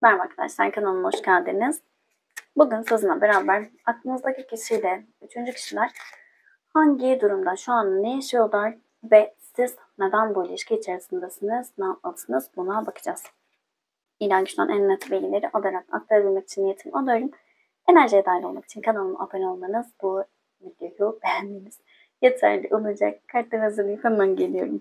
Merhaba arkadaşlar, kanalıma hoş geldiniz. Bugün sizinle beraber aklınızdaki kişiyle üçüncü kişiler hangi durumda şu an ne yaşıyorlar ve siz neden bu ilişki içerisindesiniz, ne yapmalısınız buna bakacağız. İlahi güçten en net bilgileri alarak aktarabilmek için niyetimi alıyorum. Enerjiye dahil olmak için kanalıma abone olmanız, bu videoyu beğenmeniz yeterli olacak. Kartları hazırlayıp hemen geliyorum.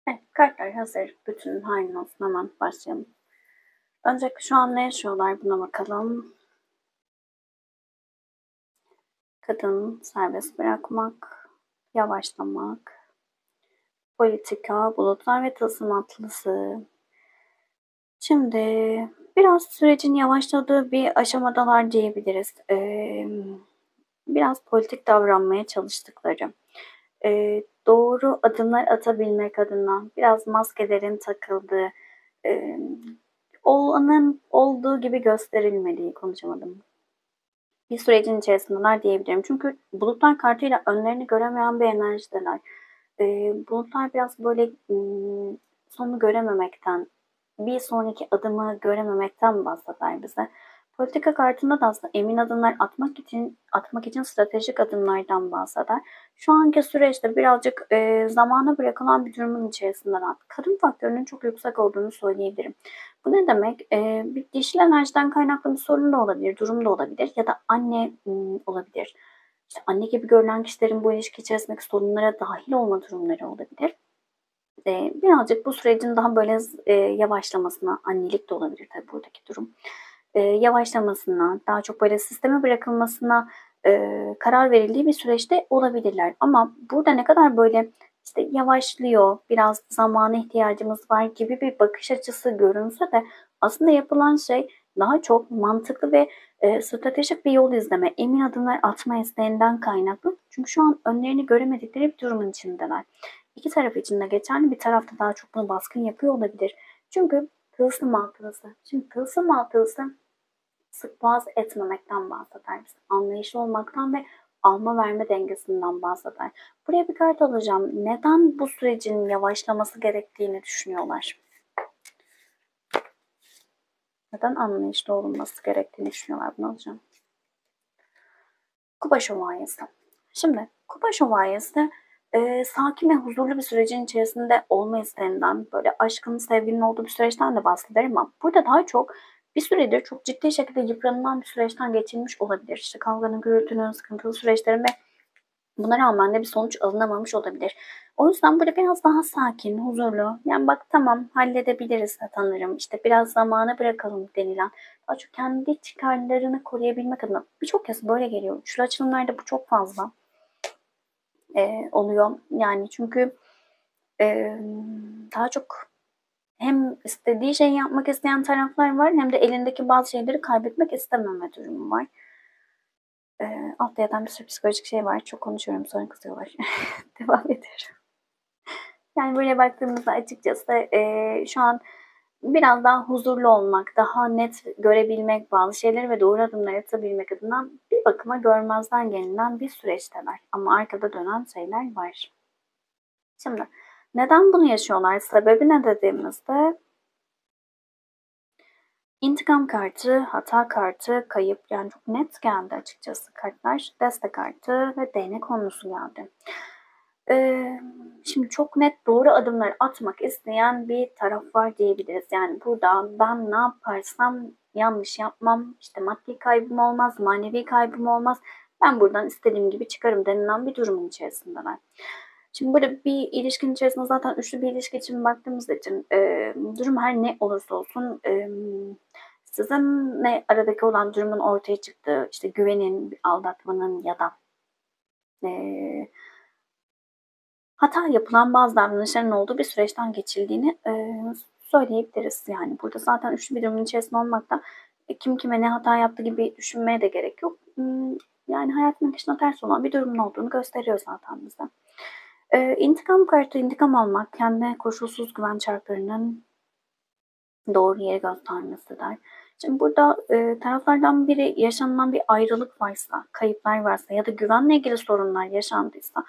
Evet, kartlar hazır. Bütün hayrın olsun. Hemen başlayalım. Öncelikle şu an ne yaşıyorlar buna bakalım. Kadın, serbest bırakmak, yavaşlamak, politika, bulutlar ve tılsım atlısı. Şimdi biraz sürecin yavaşladığı bir aşamadalar diyebiliriz. Biraz politik davranmaya çalıştıkları, doğru adımlar atabilmek adına biraz maskelerin takıldığı, e, olanın olduğu gibi gösterilmediği, konuşamadım. Bir sürecin içerisindeler diyebilirim. Çünkü bulutlar kartıyla önlerini göremeyen bir enerjideler. Bulutlar biraz böyle sonu görememekten, bir sonraki adımı görememekten bahseder bize. Politika kartında da aslında emin adımlar atmak için stratejik adımlardan bahseder. Şu anki süreçte birazcık zamana bırakılan bir durumun içerisinden kadın faktörünün çok yüksek olduğunu söyleyebilirim. Bu ne demek? Bir dişil enerjiden kaynaklı bir sorun da olabilir, durum da olabilir ya da anne olabilir. İşte anne gibi görülen kişilerin bu ilişki içerisindeki sorunlara dahil olma durumları olabilir. Birazcık bu sürecin daha böyle yavaşlamasına, annelik de olabilir tabii buradaki durum. Yavaşlamasına, daha çok böyle sisteme bırakılmasına karar verildiği bir süreçte olabilirler. Ama burada ne kadar böyle işte yavaşlıyor, biraz zamana ihtiyacımız var gibi bir bakış açısı görünse de aslında yapılan şey daha çok mantıklı ve stratejik bir yol izleme, emin adımlar atma isteğinden kaynaklı. Çünkü şu an önlerini göremedikleri bir durumun içindeler. İki taraf için de geçerli. Bir tarafta daha çok bunu baskın yapıyor olabilir. Çünkü tılsım altılısı. Şimdi tılsım altılısı sık boğaz etmemekten bahseder. Anlayışlı olmaktan ve alma verme dengesinden bahseder. Buraya bir kart alacağım. Neden bu sürecin yavaşlaması gerektiğini düşünüyorlar? Neden anlayışlı olunması gerektiğini düşünüyorlar? Bunu alacağım. Kupa şövalyesi. Şimdi kupa şövalyesi sakin ve huzurlu bir sürecin içerisinde olma isteğinden, böyle aşkın, sevginin olduğu bir süreçten de bahseder ama burada daha çok bir süredir çok ciddi şekilde yıpranılan bir süreçten geçilmiş olabilir. İşte kavganın, gürültünün, sıkıntılı süreçlerin ve buna rağmen de bir sonuç alınamamış olabilir. O yüzden böyle biraz daha sakin, huzurlu. Yani bak tamam halledebiliriz sanırım. İşte biraz zamana bırakalım denilen. Daha çok kendi çıkarlarını koruyabilmek adına. Birçok kez böyle geliyor. Üçlü açılımlarda bu çok fazla oluyor. Yani çünkü e, daha çok hem istediği şeyi yapmak isteyen taraflar var hem de elindeki bazı şeyleri kaybetmek istememe durumu var. Altta yatan bir sürü psikolojik şey var. Çok konuşuyorum sonra kızıyorlar. Devam ediyorum. Yani böyle baktığımızda açıkçası şu an biraz daha huzurlu olmak, daha net görebilmek bazı şeyleri ve doğru adımlar atabilmek adına bir bakıma görmezden gelinen bir süreçteler. Ama arkada dönen şeyler var. Şimdi neden bunu yaşıyorlar? Sebebi ne dediğimizde intikam kartı, hata kartı, kayıp yani çok net geldi açıkçası kartlar. Destek kartı ve değnek konusu geldi. Şimdi çok net doğru adımlar atmak isteyen bir taraf var diyebiliriz. Yani burada ben ne yaparsam yanlış yapmam, işte maddi kaybım olmaz, manevi kaybım olmaz. Ben buradan istediğim gibi çıkarım denilen bir durumun içerisindeler. Şimdi burada bir ilişkinin içerisinde zaten üçlü bir ilişki için baktığımız için durum her ne olursa olsun sizinle aradaki olan durumun ortaya çıktığı, işte güvenin, aldatmanın ya da e, hata yapılan bazı davranışların olduğu bir süreçten geçildiğini söyleyebiliriz. Yani burada zaten üçlü bir durumun içerisinde olmakta kim kime ne hata yaptı gibi düşünmeye de gerek yok. Yani hayatın akışına ters olan bir durumun olduğunu gösteriyor zaten bize. İntikam kartı, intikam almak, kendine koşulsuz güven şartlarının doğru yeri göstermesi der. Şimdi burada taraflardan biri yaşanılan bir ayrılık varsa, kayıplar varsa ya da güvenle ilgili sorunlar yaşandıysa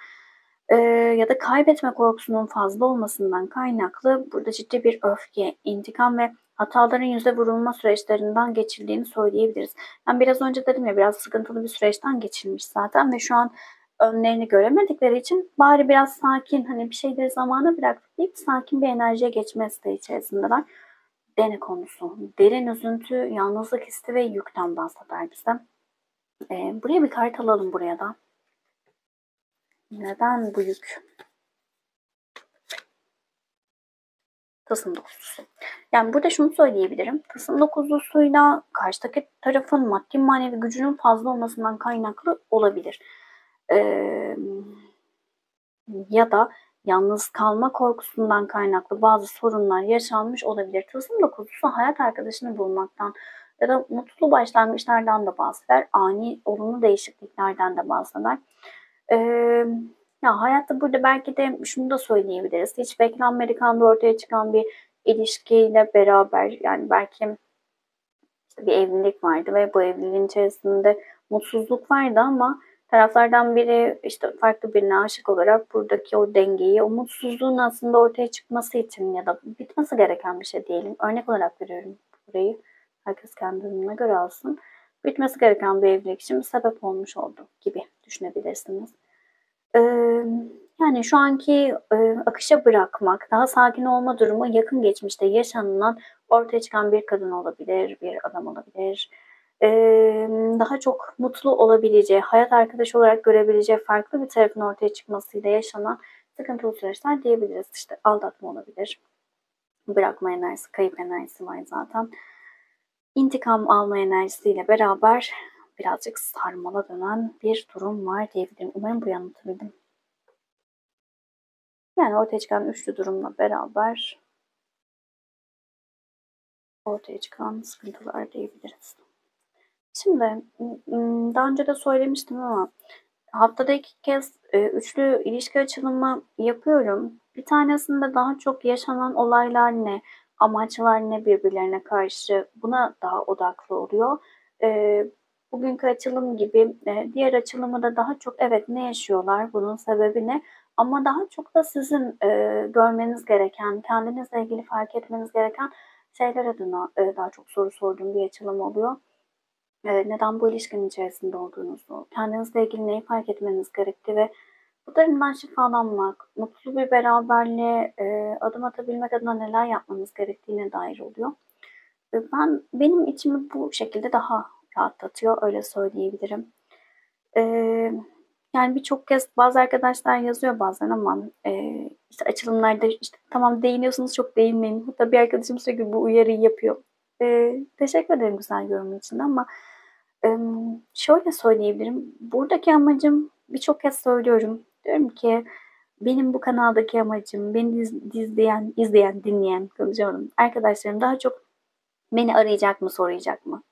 ya da kaybetme korkusunun fazla olmasından kaynaklı burada ciddi bir öfke, intikam ve hataların yüze vurulma süreçlerinden geçildiğini söyleyebiliriz. Ben biraz önce dedim ya biraz sıkıntılı bir süreçten geçilmiş zaten ve şu an önlerini göremedikleri için bari biraz sakin hani bir şeyleri zamana bıraktık deyip sakin bir enerjiye geçme isteği içerisindeler. Dene konusu, derin üzüntü, yalnızlık hissi ve yükten bahseder bize. Buraya bir kart alalım buraya da. Neden bu yük? Tılsım dokuzlusu. Yani burada şunu söyleyebilirim. Tılsım dokuzlusuyla karşıdaki tarafın maddi manevi gücünün fazla olmasından kaynaklı olabilir. Ya da yalnız kalma korkusundan kaynaklı bazı sorunlar yaşanmış olabilir. Tılsım dokuzlusu hayat arkadaşını bulmaktan ya da mutlu başlangıçlardan da bahseder. Ani olumlu değişikliklerden de bahseder. Ya hayatta burada belki de şunu da söyleyebiliriz. Hiç beklenmedik anda ortaya çıkan bir ilişkiyle beraber yani belki işte bir evlilik vardı ve bu evliliğin içerisinde mutsuzluk vardı ama taraflardan biri işte farklı birine aşık olarak buradaki o dengeyi, o mutsuzluğun aslında ortaya çıkması için ya da bitmesi gereken bir şey diyelim. Örnek olarak veriyorum burayı. Herkes kendi durumuna göre alsın. Bitmesi gereken bir evlilik için bir sebep olmuş oldu gibi düşünebilirsiniz. Yani şu anki akışa bırakmak, daha sakin olma durumu yakın geçmişte yaşanılan ortaya çıkan bir kadın olabilir, bir adam olabilir. Daha çok mutlu olabileceği, hayat arkadaşı olarak görebileceği farklı bir tarafın ortaya çıkmasıyla yaşanan sıkıntılı süreçler diyebiliriz. İşte aldatma olabilir, bırakma enerjisi, kayıp enerjisi var zaten. İntikam alma enerjisiyle beraber birazcık sarmala dönen bir durum var diyebilirim. Umarım bu anlatabildim. Yani ortaya çıkan üçlü durumla beraber ortaya çıkan sıkıntılar diyebiliriz. Şimdi daha önce de söylemiştim ama haftada 2 kez üçlü ilişki açılımı yapıyorum. Bir tanesinde daha çok yaşanan olaylar ne, amaçlar ne birbirlerine karşı buna daha odaklı oluyor. Bugünkü açılım gibi diğer açılımı da daha çok evet ne yaşıyorlar, bunun sebebi ne? Ama daha çok da sizin görmeniz gereken, kendinizle ilgili fark etmeniz gereken şeyler adına daha çok soru sorduğum bir açılım oluyor. Neden bu ilişkinin içerisinde olduğunuzu, kendinizle ilgili neyi fark etmeniz gerektiği ve bu durumdan şifalanmak, mutlu bir beraberliğe adım atabilmek adına neler yapmanız gerektiğine dair oluyor. Benim içimi bu şekilde daha rahatlatıyor, öyle söyleyebilirim. Yani birçok kez bazı arkadaşlar yazıyor bazen ama işte açılımlarda işte tamam değiniyorsunuz çok değinmeyin. Hatta bir arkadaşım sürekli bu uyarıyı yapıyor. Teşekkür ederim güzel yorumun için ama şöyle söyleyebilirim. Buradaki amacım birçok kez söylüyorum. Diyorum ki benim bu kanaldaki amacım, beni izleyen, dinleyen, konuşamadım. Arkadaşlarım daha çok beni arayacak mı,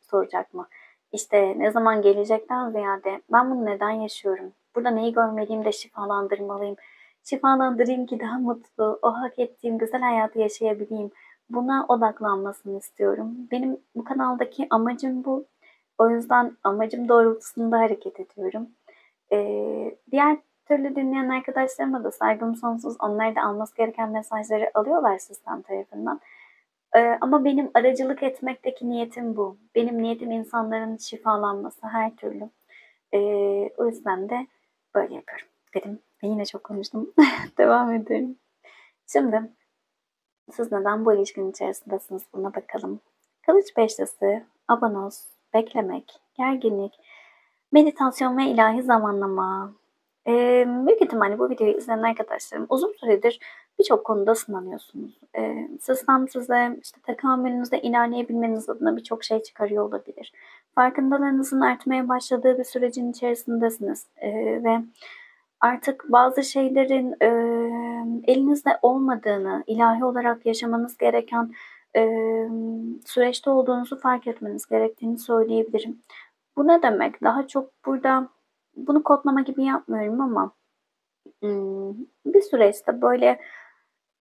soracak mı? İşte ne zaman gelecekten ziyade ben bunu neden yaşıyorum? Burada neyi görmeliyim de şifalandırmalıyım. Şifalandırayım ki daha mutlu, o hak ettiğim güzel hayatı yaşayabileyim. Buna odaklanmasını istiyorum. Benim bu kanaldaki amacım bu. O yüzden amacım doğrultusunda hareket ediyorum. Diğer türlü dinleyen arkadaşlarıma da saygım sonsuz. Onlar da alması gereken mesajları alıyorlar sistem tarafından. Ama benim aracılık etmekteki niyetim bu. Benim niyetim insanların şifalanması her türlü. O yüzden de böyle yapıyorum. Dedim Yine çok konuştum. Devam edelim. Şimdi siz neden bu ilişkinin içerisindesiniz buna bakalım. Kılıç beşlisi, abonos, beklemek, gerginlik, meditasyon ve ilahi zamanlama. Büyük ihtimalle bu videoyu izleyen arkadaşlarım uzun süredir birçok konuda sınanıyorsunuz. Sistem size işte tekamülünüzde ilerleyebilmeniz adına birçok şey çıkarıyor olabilir. Farkındalığınızın artmaya başladığı bir sürecin içerisindesiniz. Ve artık bazı şeylerin elinizde olmadığını, ilahi olarak yaşamanız gereken süreçte olduğunuzu fark etmeniz gerektiğini söyleyebilirim. Bu ne demek? Daha çok burada bunu kodlama gibi yapmıyorum ama bir süreçte böyle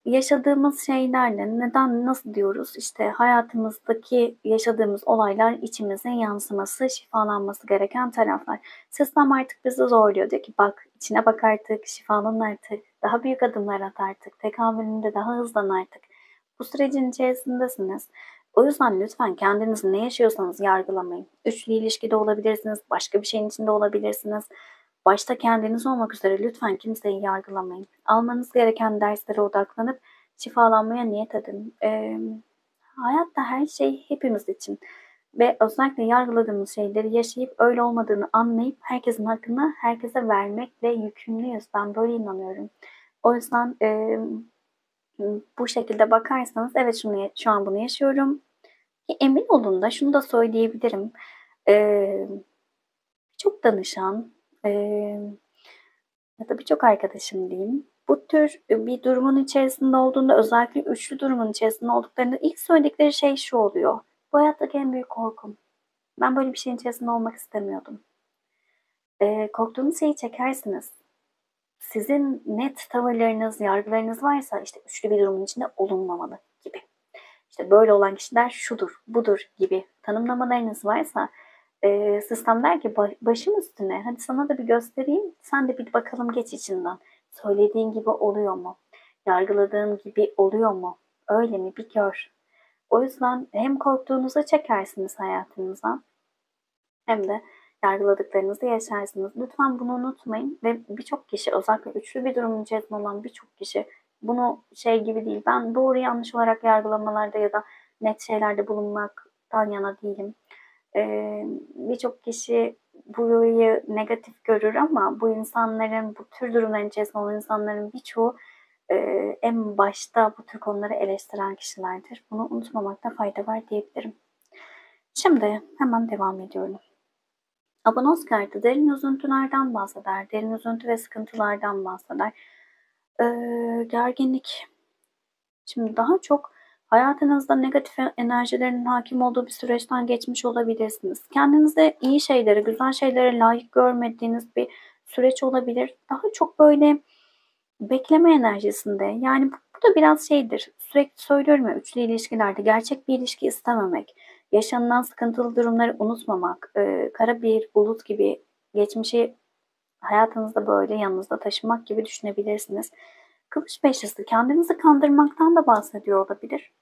yaşadığımız şeylerle neden nasıl diyoruz işte hayatımızdaki yaşadığımız olaylar içimizin yansıması, şifalanması gereken taraflar. Sistem artık bizi zorluyor. Diyor ki bak içine bak artık, şifalan artık, daha büyük adımlar at artık, tekamülünde daha hızlan artık. Bu sürecin içerisindesiniz. O yüzden lütfen kendinizi ne yaşıyorsanız yargılamayın. Üçlü ilişkide olabilirsiniz, başka bir şeyin içinde olabilirsiniz. Başta kendiniz olmak üzere lütfen kimseyi yargılamayın. Almanız gereken derslere odaklanıp şifalanmaya niyet edin. Hayatta her şey hepimiz için ve özellikle yargıladığımız şeyleri yaşayıp öyle olmadığını anlayıp herkesin hakkını herkese vermekle yükümlüyüz. Ben böyle inanıyorum. O yüzden bu şekilde bakarsanız evet şu an bunu yaşıyorum. Emin olun da şunu da söyleyebilirim. Çok danışan, ya da birçok arkadaşım diyeyim. Bu tür bir durumun içerisinde olduğunda özellikle üçlü durumun içerisinde olduklarında ilk söyledikleri şey şu oluyor. Bu hayattaki en büyük korkum. Ben böyle bir şeyin içerisinde olmak istemiyordum. Korktuğunuz şeyi çekersiniz. Sizin net tavırlarınız, yargılarınız varsa işte üçlü bir durumun içinde olunmamalı gibi. İşte böyle olan kişiler şudur, budur gibi tanımlamalarınız varsa sistem der ki başım üstüne hadi sana da bir göstereyim sen de bir bakalım geç içinden. Söylediğin gibi oluyor mu? Yargıladığın gibi oluyor mu? Öyle mi? Bir gör. O yüzden hem korktuğunuzu çekersiniz hayatınıza hem de yargıladıklarınızı yaşarsınız. Lütfen bunu unutmayın ve birçok kişi özellikle üçlü bir durumun içerisinde olan birçok kişi bunu şey gibi değil. Ben doğru yanlış olarak yargılamalarda ya da net şeylerde bulunmaktan yana değilim. Birçok kişi burayı negatif görür ama bu insanların, bu tür durumların içerisinde olan insanların birçoğu en başta bu tür konuları eleştiren kişilerdir. Bunu unutmamakta fayda var diyebilirim. Şimdi hemen devam ediyorum. Abonos kartı derin üzüntülerden bahseder. Derin üzüntü ve sıkıntılardan bahseder. Gerginlik. Şimdi daha çok hayatınızda negatif enerjilerin hakim olduğu bir süreçten geçmiş olabilirsiniz. Kendinize iyi şeylere, güzel şeylere layık görmediğiniz bir süreç olabilir. Daha çok böyle bekleme enerjisinde. Yani bu da biraz şeydir. Sürekli söylüyorum ya üçlü ilişkilerde gerçek bir ilişki istememek, yaşanılan sıkıntılı durumları unutmamak, kara bir bulut gibi geçmişi hayatınızda böyle yanınızda taşımak gibi düşünebilirsiniz. Kılıç beşlisi kendinizi kandırmaktan da bahsediyor olabilir.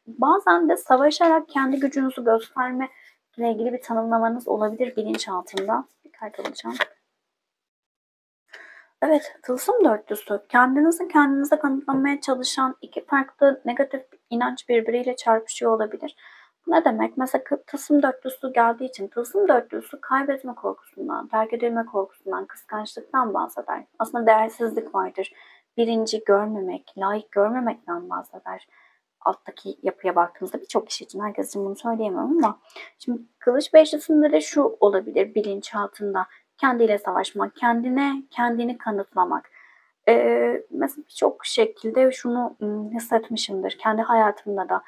Bazen de savaşarak kendi gücünüzü gösterme ile ilgili bir tanımlamanız olabilir bilinçaltında. Bir kart alacağım. Evet, tılsım dörtlüsü. Kendinize kanıtlamaya çalışan iki farklı negatif inanç birbiriyle çarpışıyor olabilir. Bu ne demek? Mesela tılsım dörtlüsü geldiği için tılsım dörtlüsü kaybetme korkusundan, terk edilme korkusundan, kıskançlıktan bahseder. Aslında değersizlik vardır. Birinci görmemek, layık görmemekten bahseder. Alttaki yapıya baktığımızda birçok kişi için, herkes için bunu söyleyemem ama şimdi kılıç beşlisinde de şu olabilir bilinçaltında. Kendiyle savaşmak, kendini kanıtlamak. Mesela birçok şekilde şunu hissetmişimdir kendi hayatımda da.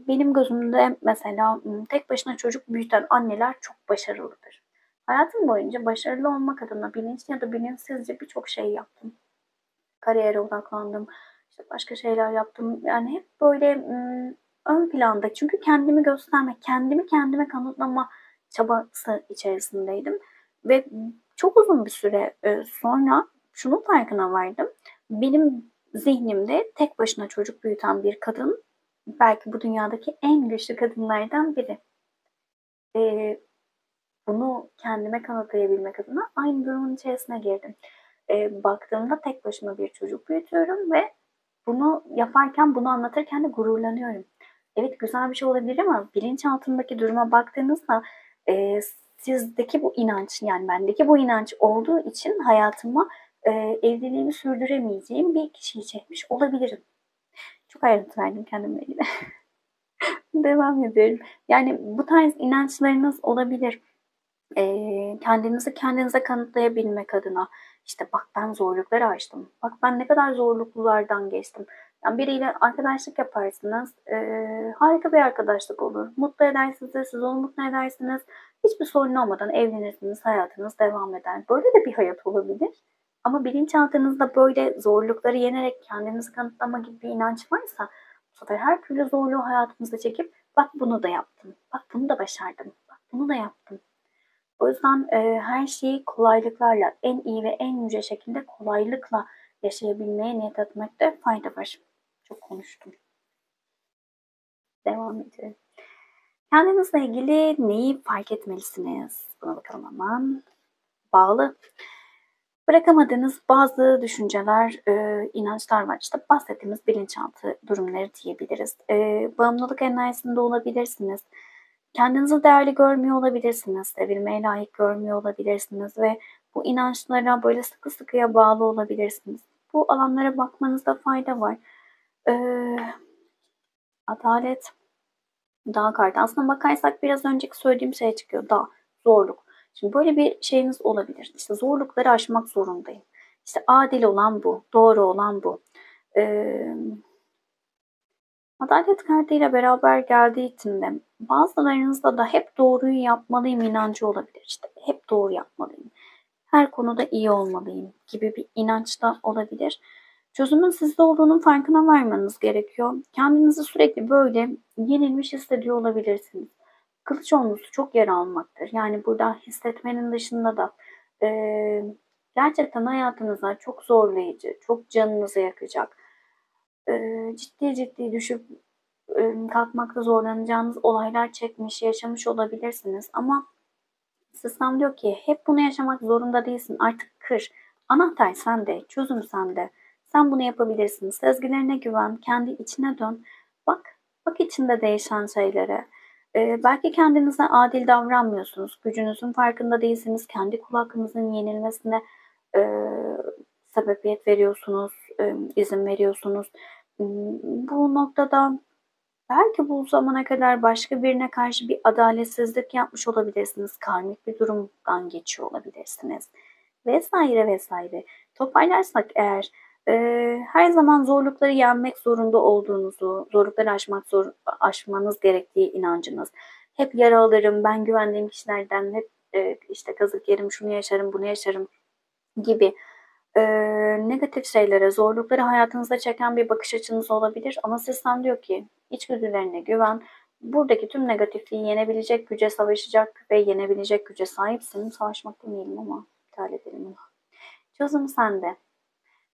Benim gözümde mesela tek başına çocuk büyüten anneler çok başarılıdır. Hayatım boyunca başarılı olmak adına bilinçli ya da bilinçsizce birçok şey yaptım. Kariyere odaklandım, işte başka şeyler yaptım. Yani hep böyle ön planda. Çünkü kendimi göstermek, kendime kanıtlama çabası içerisindeydim. Ve çok uzun bir süre sonra şunun farkına vardım. Benim zihnimde tek başına çocuk büyüten bir kadın belki bu dünyadaki en güçlü kadınlardan biri. Bunu kendime kanıtlayabilmek adına aynı durumun içerisine girdim. baktığımda tek başıma bir çocuk büyütüyorum ve bunu yaparken, bunu anlatırken de gururlanıyorum. Evet, güzel bir şey olabilir ama bilinçaltındaki duruma baktığınızda sizdeki bu inanç, yani bendeki bu inanç olduğu için hayatıma evliliğimi sürdüremeyeceğim bir kişiyi çekmiş olabilirim. Çok ayrıntı verdim kendimle ilgili. Devam ediyorum. Yani bu tarz inançlarınız olabilir. Kendinizi kendinize kanıtlayabilmek adına. İşte bak ben zorlukları aştım. Bak ben ne kadar zorluklardan geçtim. Yani biriyle arkadaşlık yaparsınız. Harika bir arkadaşlık olur. Mutlu eder sizi, siz onu mutlu edersiniz. Hiçbir sorun olmadan evlenirsiniz, hayatınız devam eder. Böyle de bir hayat olabilir. Ama bilinçaltınızda böyle zorlukları yenerek kendinizi kanıtlama gibi bir inanç varsa bu sefer her türlü zorluğu hayatınıza çekip bak bunu da yaptım, bak bunu da başardım, bak bunu da yaptım. O yüzden her şeyi kolaylıklarla, en iyi ve en yüce şekilde kolaylıkla yaşayabilmeye niyet etmekte fayda var. Çok konuştum. Devam edelim. Kendinizle ilgili neyi fark etmelisiniz? Buna bakalım hemen. Bağlı. Bırakamadığınız bazı düşünceler, inançlar var. İşte bahsettiğimiz bilinçaltı durumları diyebiliriz. Bağımlılık enerjisinde olabilirsiniz. Kendinizi değerli görmüyor olabilirsiniz. Sevilmeye layık görmüyor olabilirsiniz ve bu inançlara böyle sıkı sıkıya bağlı olabilirsiniz. Bu alanlara bakmanızda fayda var. Ee, Adalet, dağ kartı. Aslında bakarsak biraz önceki söylediğim şey çıkıyor. Dağ, zorluk. Şimdi böyle bir şeyiniz olabilir. İşte zorlukları aşmak zorundayım. İşte adil olan bu, doğru olan bu. Ee, Adalet kartıyla beraber geldiği için de bazılarınızda da hep doğruyu yapmalıyım inancı olabilir. İşte hep doğru yapmalıyım. Her konuda iyi olmalıyım gibi bir inanç da olabilir. Çözümün sizde olduğunun farkına varmanız gerekiyor. Kendinizi sürekli böyle yenilmiş hissediyor olabilirsiniz. Kılıç olması çok yer almaktır. Yani burada hissetmenin dışında da e, gerçekten hayatınıza çok zorlayıcı, çok canınızı yakacak, ciddi ciddi düşüp kalkmakta zorlanacağınız olaylar çekmiş, yaşamış olabilirsiniz. Ama sistem diyor ki hep bunu yaşamak zorunda değilsin. Artık kır. Anahtar sende, çözüm sende. Sen bunu yapabilirsin. Sezgilerine güven, kendi içine dön. Bak, bak içinde değişen şeylere. Belki kendinize adil davranmıyorsunuz. Gücünüzün farkında değilsiniz. Kendi kul hakkınızın yenilmesine e, sebebiyet veriyorsunuz, izin veriyorsunuz. Bu noktada belki bu zamana kadar başka birine karşı bir adaletsizlik yapmış olabilirsiniz. Karmik bir durumdan geçiyor olabilirsiniz. Vesaire vesaire. Toparlarsak eğer her zaman zorlukları yenmek zorunda olduğunuzu, zorlukları aşmanız gerektiği inancınız. Hep yara alırım, ben güvendiğim kişilerden hep işte kazık yerim, şunu yaşarım, bunu yaşarım gibi negatif şeylere, zorlukları hayatınızda çeken bir bakış açınız olabilir. Ama sistem diyor ki içgüdülerine güven. Buradaki tüm negatifliği yenebilecek güce savaşacak ve yenebilecek güce sahipsin. Savaşmak demeyelim ama iptal edelim bunu. Çözüm sende.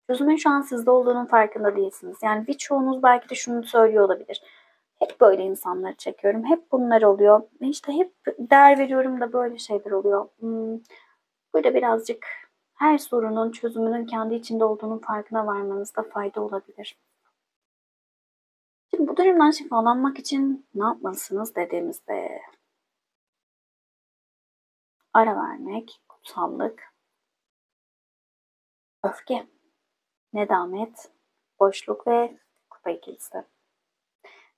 Çözümün şu an sizde olduğunun farkında değilsiniz. Yani birçoğunuz belki de şunu söylüyor olabilir. Hep böyle insanları çekiyorum. Hep bunlar oluyor. İşte hep değer veriyorum da böyle şeyler oluyor. Burada birazcık her sorunun çözümünün kendi içinde olduğunun farkına varmanızda fayda olabilir. Şimdi bu durumdan şifalanmak için ne yapmalısınız dediğimizde ara vermek, kutsallık, öfke, nedamet, boşluk ve kupa ikilisi.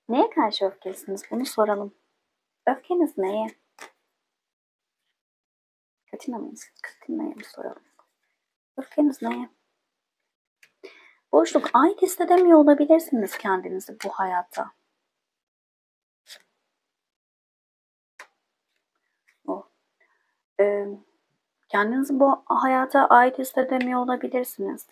Neye karşı öfkelisiniz? Bunu soralım. Öfkeniz neye? Katina mıyız? Katina'ya mı soralım? Öfkeniz neye? Boşluk, ait hissedemiyor olabilirsiniz kendinizi bu hayata. O. Kendinizi bu hayata ait hissedemiyor olabilirsiniz.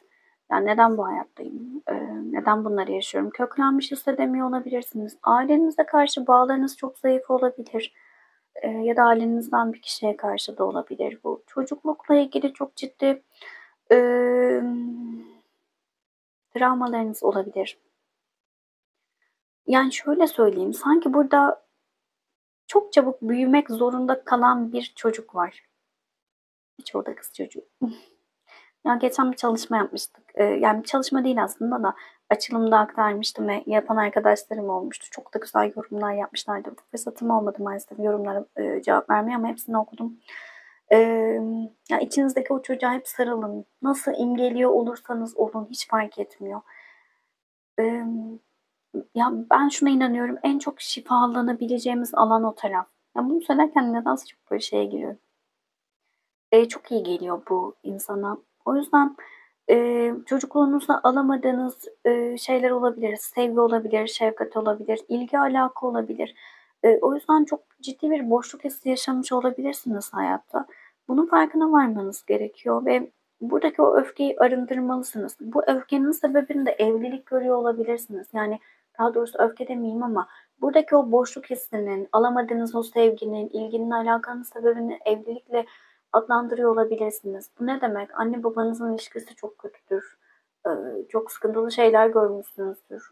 Yani neden bu hayattayım? Neden bunları yaşıyorum? Köklenmiş hissedemiyor olabilirsiniz. Ailenize karşı bağlarınız çok zayıf olabilir. Ya da ailenizden bir kişiye karşı da olabilir bu. Çocuklukla ilgili çok ciddi e, travmalarınız olabilir. Yani şöyle söyleyeyim, sanki burada çok çabuk büyümek zorunda kalan bir çocuk var. Hiç o da kız çocuğu. Ya geçen bir çalışma yapmıştık. Yani bir çalışma değil aslında da açılımda aktarmıştım ve yapan arkadaşlarım olmuştu. Çok da güzel yorumlar yapmışlardı. Fırsatım olmadı maalesef yorumlara cevap vermeye ama hepsini okudum. Ya içinizdeki o çocuğa hep sarılın. Nasıl imgeliyor olursanız olun hiç fark etmiyor. Emm, Ya ben şuna inanıyorum. En çok şifalanabileceğimiz alan o taraf. Ya bunu söylerken nedense çok böyle şeye giriyorum. Çok iyi geliyor bu insana. O yüzden, çocukluğunuzda alamadığınız, şeyler olabilir. Sevgi olabilir, şefkat olabilir, ilgi alaka olabilir. O yüzden çok ciddi bir boşluk hissi yaşamış olabilirsiniz hayatta. Bunun farkına varmanız gerekiyor ve buradaki o öfkeyi arındırmalısınız. Bu öfkenin sebebini de evlilik görüyor olabilirsiniz. Yani, daha doğrusu öfke demeyeyim ama buradaki o boşluk hissinin, alamadığınız o sevginin, ilginin, alakanın sebebini evlilikle adlandırıyor olabilirsiniz. Bu ne demek? Anne babanızın ilişkisi çok kötüdür. Çok sıkıntılı şeyler görmüşsünüzdür.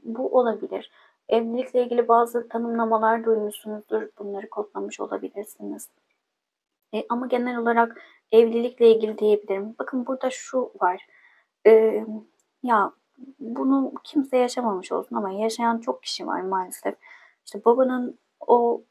Bu olabilir. Evlilikle ilgili bazı tanımlamalar duymuşsunuzdur. Bunları kodlamış olabilirsiniz. Ama genel olarak evlilikle ilgili diyebilirim. Bakın burada şu var. Eee, Ya bunu kimse yaşamamış olsun ama yaşayan çok kişi var maalesef. İşte babanın o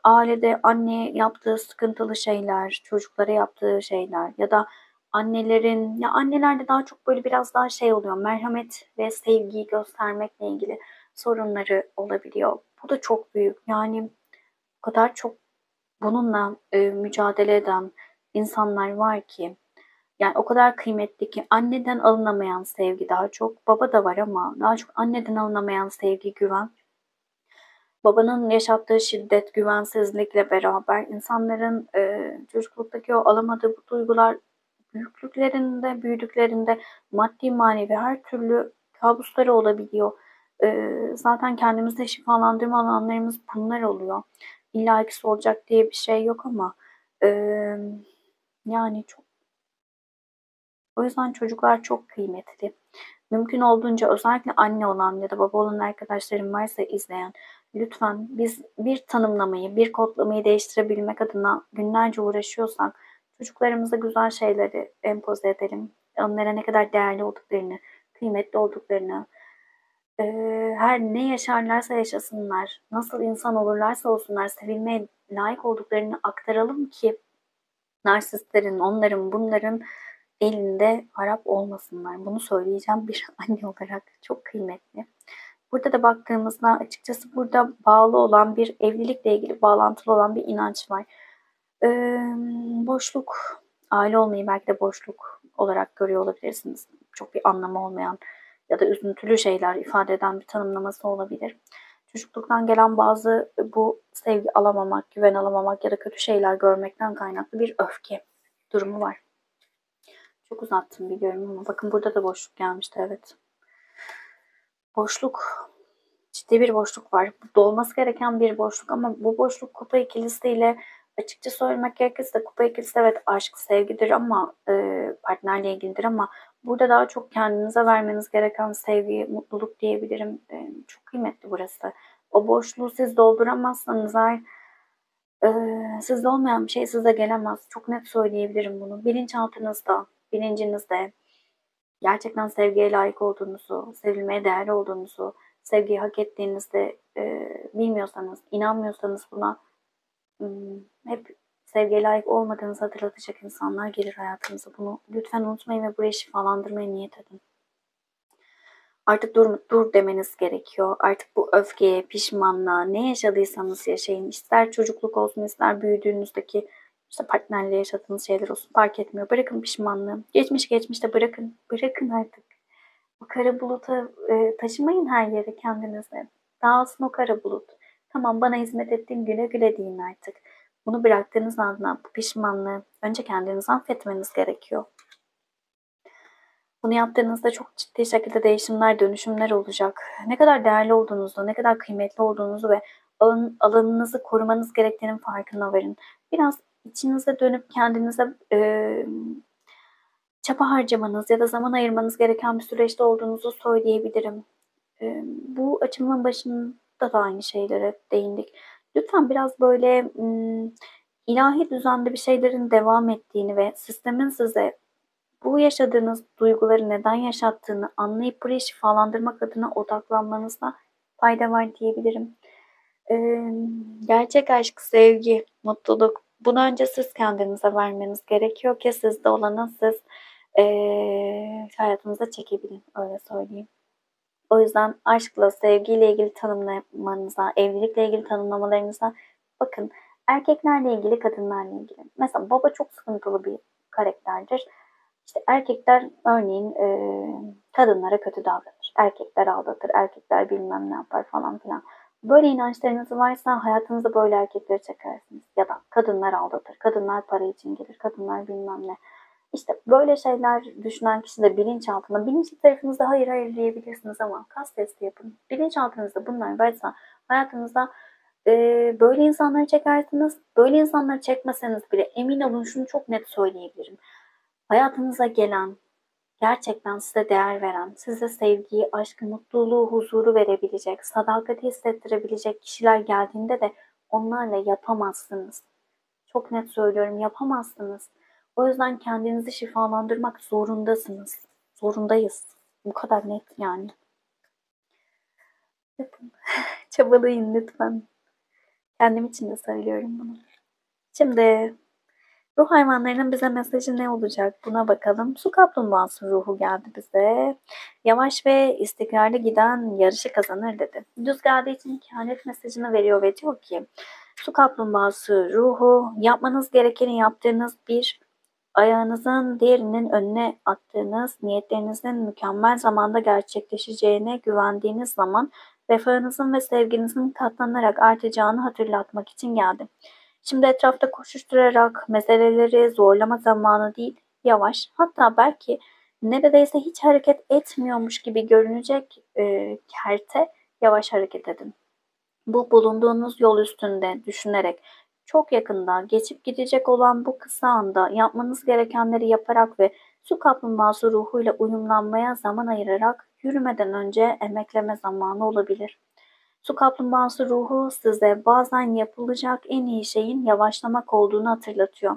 ailede anneye yaptığı sıkıntılı şeyler, çocuklara yaptığı şeyler ya da annelerin, ya annelerde daha çok böyle biraz daha şey oluyor, merhamet ve sevgiyi göstermekle ilgili sorunları olabiliyor. Bu da çok büyük. Yani o kadar çok bununla mücadele eden insanlar var ki, yani o kadar kıymetli ki anneden alınamayan sevgi daha çok, baba da var ama daha çok anneden alınamayan sevgi, güven. Babanın yaşattığı şiddet, güvensizlikle beraber insanların çocukluktaki o alamadığı bu duygular büyüklüklerinde, büyüdüklerinde maddi manevi her türlü kabusları olabiliyor. Zaten kendimizde şifalandırma alanlarımız bunlar oluyor. İlla ikisi olacak diye bir şey yok ama eee, yani çok, o yüzden çocuklar çok kıymetli. Mümkün olduğunca özellikle anne olan ya da baba olan arkadaşlarım varsa izleyen, lütfen biz bir tanımlamayı, bir kodlamayı değiştirebilmek adına günlerce uğraşıyorsak çocuklarımıza güzel şeyleri empoze edelim. Onlara ne kadar değerli olduklarını, kıymetli olduklarını, her ne yaşarlarsa yaşasınlar, nasıl insan olurlarsa olsunlar, sevilmeye layık olduklarını aktaralım ki narsistlerin, onların, bunların elinde harap olmasınlar. Bunu söyleyeceğim bir anne olarak çok kıymetli. Burada da baktığımızda açıkçası burada bağlı olan bir evlilikle ilgili bağlantılı olan bir inanç var. Boşluk, aile olmayı belki de boşluk olarak görüyor olabilirsiniz. Çok bir anlamı olmayan ya da üzüntülü şeyler ifade eden bir tanımlaması olabilir. Çocukluktan gelen bazı bu sevgi alamamak, güven alamamak ya da kötü şeyler görmekten kaynaklı bir öfke durumu var. Çok uzattım biliyorum ama bakın burada da boşluk gelmişti, evet. Boşluk, ciddi bir boşluk var. Dolması gereken bir boşluk ama bu boşluk kupa ikilisiyle, açıkça söylemek gerekirse kupa ikilisi evet aşk, sevgidir ama partnerle ilgilidir ama burada daha çok kendinize vermeniz gereken sevgi, mutluluk diyebilirim. Çok kıymetli burası. O boşluğu siz dolduramazsanız eğer sizde olmayan bir şey size gelemez. Çok net söyleyebilirim bunu. Bilinçaltınızda, bilincinizde gerçekten sevgiye layık olduğunuzu, sevilmeye değer olduğunuzu, sevgiyi hak ettiğinizde bilmiyorsanız, inanmıyorsanız buna hep sevgiye layık olmadığınızı hatırlatacak insanlar gelir hayatınıza. Bunu lütfen unutmayın ve burayı şifalandırmaya niyet edin. Artık dur demeniz gerekiyor. Artık bu öfkeye, pişmanlığa, ne yaşadıysanız yaşayın. İster çocukluk olsun, ister büyüdüğünüzdeki işte partnerle yaşadığınız şeyler olsun fark etmiyor. Bırakın pişmanlığı. Geçmiş geçmişte bırakın. Bırakın artık. O kara buluta taşımayın her yere kendinizi. Dağılsın o kara bulut. Tamam, bana hizmet ettiğin güle güle deyin artık. Bunu bıraktığınız anda bu pişmanlığı önce kendinizi affetmeniz gerekiyor. Bunu yaptığınızda çok ciddi şekilde değişimler, dönüşümler olacak. Ne kadar değerli olduğunuzu, ne kadar kıymetli olduğunuzu ve alanınızı korumanız gerektiğinin farkına varın. Biraz içinize dönüp kendinize çaba harcamanız ya da zaman ayırmanız gereken bir süreçte olduğunuzu söyleyebilirim. Bu açılımın başında da aynı şeylere değindik. Lütfen biraz böyle ilahi düzende bir şeylerin devam ettiğini ve sistemin size Bu yaşadığınız duyguları neden yaşattığını anlayıp burayı şifalandırmak adına odaklanmanızda fayda var diyebilirim. Ee, Gerçek aşk, sevgi, mutluluk. Bunu önce siz kendinize vermeniz gerekiyor ki sizde olanı siz hayatınıza çekebilin. Öyle söyleyeyim. O yüzden aşkla, sevgiyle ilgili tanımlamanıza, evlilikle ilgili tanımlamalarınıza bakın. Erkeklerle ilgili, kadınlarla ilgili. Mesela baba çok sıkıntılı bir karakterdir. İşte erkekler örneğin kadınlara kötü davranır. Erkekler aldatır, erkekler bilmem ne yapar falan filan. Böyle inançlarınız varsa hayatınızda böyle erkekleri çekersiniz. Ya da kadınlar aldatır, kadınlar para için gelir, kadınlar bilmem ne. İşte böyle şeyler düşünen kişi de bilinçaltında, bilinçli tarafınızda hayır hayır diyebilirsiniz ama kas testi yapın. Bilinçaltınızda bunlar varsa hayatınızda böyle insanları çekersiniz. Böyle insanları çekmeseniz bile emin olun şunu çok net söyleyebilirim. Hayatınıza gelen, gerçekten size değer veren, size sevgiyi, aşkı, mutluluğu, huzuru verebilecek, sadakati hissettirebilecek kişiler geldiğinde de onlarla yapamazsınız. Çok net söylüyorum, yapamazsınız. O yüzden kendinizi şifalandırmak zorundasınız. Zorundayız. Bu kadar net yani. Yapın. Çabalayın lütfen. Kendim için de söylüyorum bunu. Şimdi ruh hayvanlarının bize mesajı ne olacak? Buna bakalım. Su kaplumbağası ruhu geldi bize. Yavaş ve istikrarlı giden yarışı kazanır dedi. Düz geldiği için kehanet mesajını veriyor ve diyor ki su kaplumbağası ruhu yapmanız gerekeni yaptığınız bir ayağınızın diğerinin önüne attığınız niyetlerinizin mükemmel zamanda gerçekleşeceğine güvendiğiniz zaman refahınızın ve sevginizin katlanarak artacağını hatırlatmak için geldi. Şimdi etrafta koşuşturarak meseleleri zorlama zamanı değil, yavaş, hatta belki neredeyse hiç hareket etmiyormuş gibi görünecek kerte yavaş hareket edin. Bu bulunduğunuz yol üstünde düşünerek çok yakında geçip gidecek olan bu kısa anda yapmanız gerekenleri yaparak ve su kaplumbağası ruhuyla uyumlanmaya zaman ayırarak yürümeden önce emekleme zamanı olabilir. Su kaplumbağası ruhu size bazen yapılacak en iyi şeyin yavaşlamak olduğunu hatırlatıyor.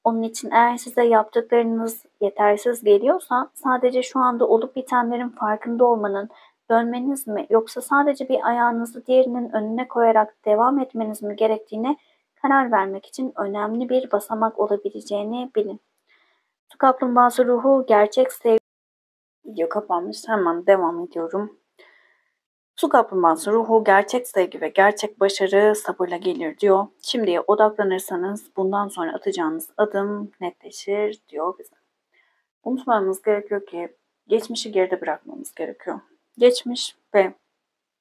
Onun için eğer size yaptıklarınız yetersiz geliyorsa sadece şu anda olup bitenlerin farkında olmanın, dönmeniz mi yoksa sadece bir ayağınızı diğerinin önüne koyarak devam etmeniz mi gerektiğine karar vermek için önemli bir basamak olabileceğini bilin. Su kaplumbağası ruhu gerçek sevgi... Video kapanmış. Hemen devam ediyorum. Su kaplumbağası ruhu gerçek sevgi ve gerçek başarı sabırla gelir diyor. Şimdiye odaklanırsanız bundan sonra atacağınız adım netleşir diyor bize. Unutmamamız gerekiyor ki geçmişi geride bırakmamız gerekiyor. Geçmiş ve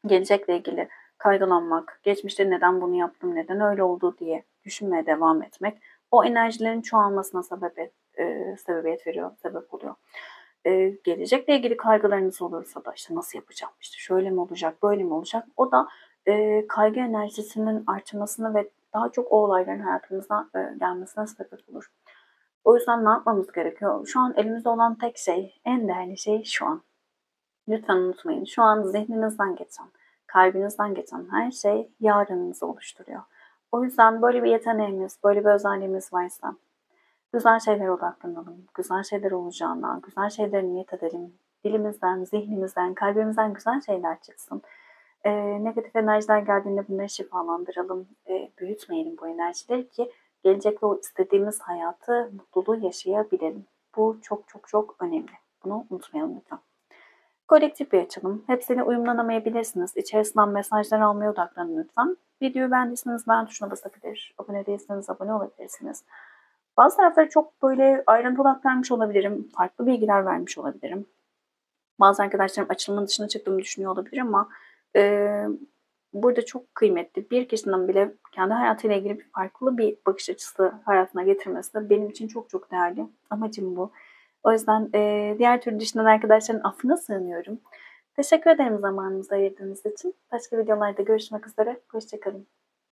gelecekle ilgili kaygılanmak, geçmişte neden bunu yaptım, neden öyle oldu diye düşünmeye devam etmek o enerjilerin çoğalmasına sebebiyet veriyor, sebep oluyor. Gelecekle ilgili kaygılarınız olursa da işte nasıl yapacağım, işte şöyle mi olacak, böyle mi olacak? O da kaygı enerjisinin artmasını ve daha çok o olayların hayatımıza gelmesine sebep olur. O yüzden ne yapmamız gerekiyor? Şu an elimizde olan tek şey, en değerli şey şu an. Lütfen unutmayın. Şu an zihninizden geçen, kalbinizden geçen her şey yarınınızı oluşturuyor. O yüzden böyle bir yeteneğimiz, böyle bir özelliğimiz varsa güzel şeylere odaklanalım. Güzel şeyler olacağına, güzel şeylere niyet edelim. Dilimizden, zihnimizden, kalbimizden güzel şeyler çıksın. Negatif enerjiler geldiğinde bunları şifalandıralım. Büyütmeyelim bu enerjileri ki gelecekte o istediğimiz hayatı, mutluluğu yaşayabilelim. Bu çok çok çok önemli. Bunu unutmayalım lütfen. Kolektif bir açılım. Hepsine uyumlanamayabilirsiniz. İçerisinden mesajlar almaya odaklanın lütfen. Videoyu beğendiyseniz beğen tuşuna basabilir. Abone değilseniz abone olabilirsiniz. Bazı tarafları çok böyle ayrıntı odaklanmış olabilirim. Farklı bilgiler vermiş olabilirim. Bazı arkadaşlarım açılımın dışına çıktığımı düşünüyor olabilir ama burada çok kıymetli. Bir kişinin bile kendi hayatıyla ilgili farklı bir bakış açısı hayatına getirmesi de benim için çok çok değerli. Amacım bu. O yüzden diğer türlü düşünen arkadaşların affına sığınıyorum. Teşekkür ederim zamanınızı ayırdığınız için. Başka videolarda görüşmek üzere. Hoşçakalın.